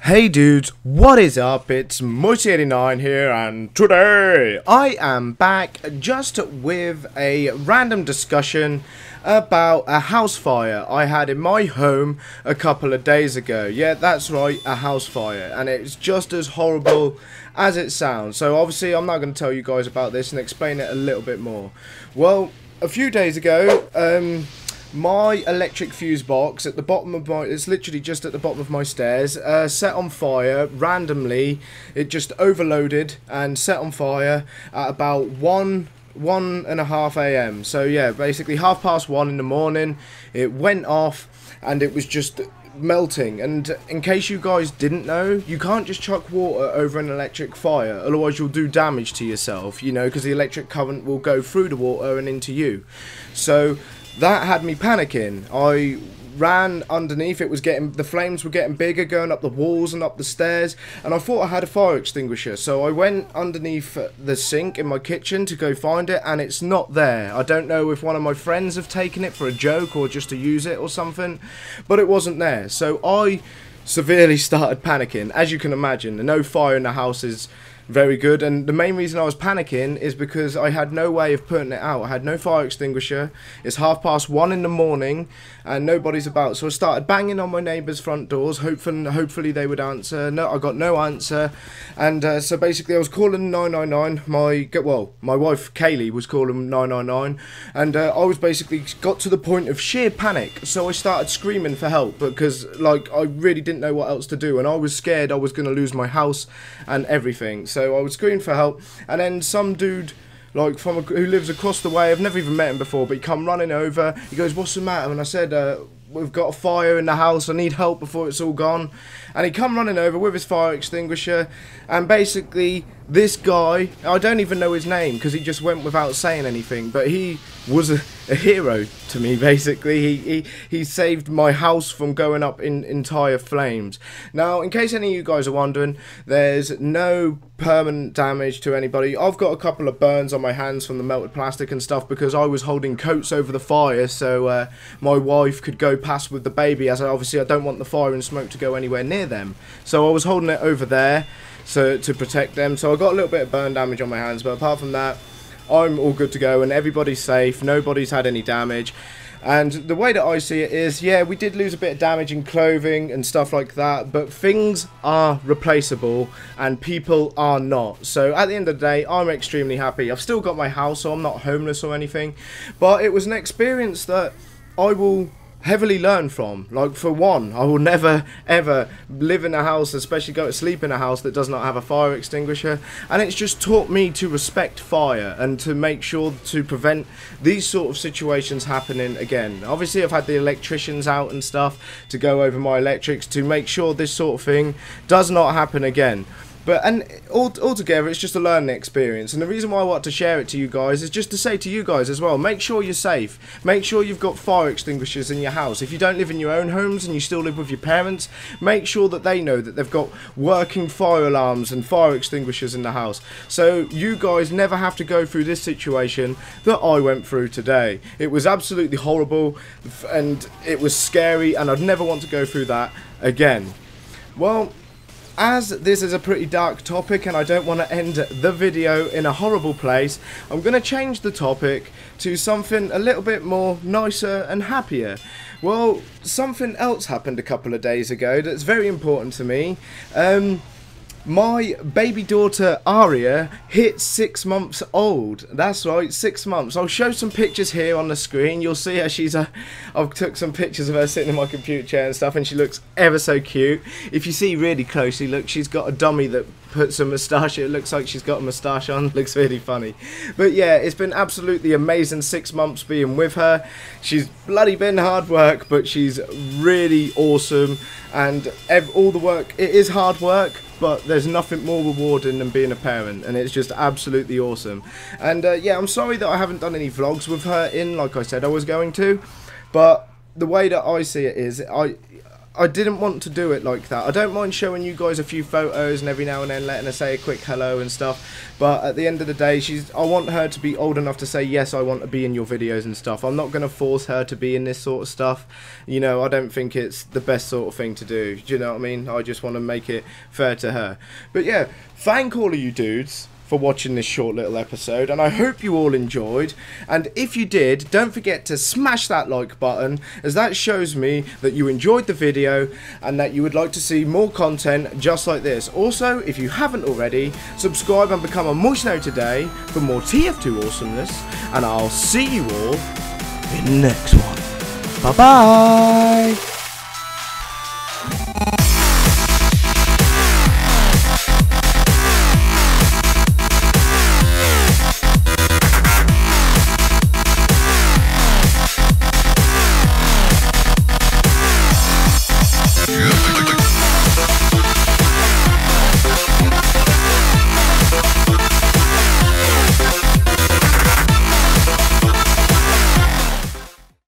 Hey dudes, what is up? It's Moysernarys here, and today I am back just with a random discussion about a house fire I had in my home a couple of days ago. Yeah, that's right, a house fire, and it's just as horrible as it sounds. So obviously I'm not going to tell you guys about this and explain it a little bit more. Well, a few days ago, my electric fuse box at the bottom of it's literally just at the bottom of my stairs, set on fire randomly. It just overloaded and set on fire at about 1:30 a.m. So yeah, basically 1:30 in the morning, it went off and it was just melting. And in case you guys didn't know, you can't just chuck water over an electric fire, otherwise you'll do damage to yourself, you know, because the electric current will go through the water and into you. So that had me panicking. I ran underneath. The flames were getting bigger, going up the walls and up the stairs, and I thought I had a fire extinguisher. So I went underneath the sink in my kitchen to go find it, and it's not there. I don't know if one of my friends have taken it for a joke or just to use it or something, but it wasn't there. So I severely started panicking. As you can imagine, no fire in the house is very good, and the main reason I was panicking is because I had no way of putting it out. I had no fire extinguisher. It's 1:30 in the morning and nobody's about, so I started banging on my neighbours' front doors, hopefully they would answer. No, I got no answer, and so basically I was calling 999. My wife Kaylee was calling 999, and I was basically got to the point of sheer panic, so I started screaming for help because like I really didn't know what else to do, and I was scared I was going to lose my house and everything. So I was screaming for help, and then some dude like who lives across the way, I've never even met him before, but he come running over. He goes, "What's the matter?" And I said, "We've got a fire in the house, I need help before it's all gone." And he come running over with his fire extinguisher, and basically this guy, I don't even know his name because he just went without saying anything, but he was a hero to me. Basically he saved my house from going up in entire flames. Now, in case any of you guys are wondering, there's no permanent damage to anybody. I've got a couple of burns on my hands from the melted plastic and stuff because I was holding coats over the fire so my wife could go past with the baby, as obviously I don't want the fire and smoke to go anywhere near them. So I was holding it over there so to protect them. So I got a little bit of burn damage on my hands, but apart from that, I'm all good to go and everybody's safe. Nobody's had any damage. And the way that I see it is, yeah, we did lose a bit of damage in clothing and stuff like that, but things are replaceable and people are not. So at the end of the day, I'm extremely happy. I've still got my house, so I'm not homeless or anything, but it was an experience that I will heavily learn from. Like, for one, I will never ever live in a house, especially go to sleep in a house that does not have a fire extinguisher, and it's just taught me to respect fire and to make sure to prevent these sort of situations happening again. Obviously I've had the electricians out and stuff to go over my electrics to make sure this sort of thing does not happen again. But altogether, it's just a learning experience, and the reason why I want to share it to you guys is just to say to you guys as well, make sure you're safe. Make sure you've got fire extinguishers in your house. If you don't live in your own homes and you still live with your parents, make sure that they know that they've got working fire alarms and fire extinguishers in the house, so you guys never have to go through this situation that I went through today. It was absolutely horrible, and it was scary, and I'd never want to go through that again. Well, as this is a pretty dark topic and I don't want to end the video in a horrible place, I'm going to change the topic to something a little bit more nicer and happier. Well, something else happened a couple of days ago that's very important to me. My baby daughter Aria hit 6 months old. That's right, 6 months. I'll show some pictures here on the screen. You'll see her. I've took some pictures of her sitting in my computer chair and stuff, and she looks ever so cute. If you see really closely, look, she's got a dummy that puts a moustache. It looks like she's got a moustache on. Looks really funny. But yeah, it's been absolutely amazing 6 months being with her. She's bloody been hard work, but she's really awesome. And all the work, it is hard work, but there's nothing more rewarding than being a parent, and it's just absolutely awesome. And yeah, I'm sorry that I haven't done any vlogs with her in, like I said I was going to, but the way that I see it is, I didn't want to do it like that. I don't mind showing you guys a few photos and every now and then letting her say a quick hello and stuff, but at the end of the day, I want her to be old enough to say, yes, I want to be in your videos and stuff. I'm not going to force her to be in this sort of stuff. You know, I don't think it's the best sort of thing to do. Do you know what I mean? I just want to make it fair to her. But yeah, thank all of you dudes for watching this short little episode, and I hope you all enjoyed. And if you did, don't forget to smash that like button, as that shows me that you enjoyed the video and that you would like to see more content just like this. Also, if you haven't already, subscribe and become a Moysernary today for more TF2 awesomeness, and I'll see you all in the next one. Bye bye.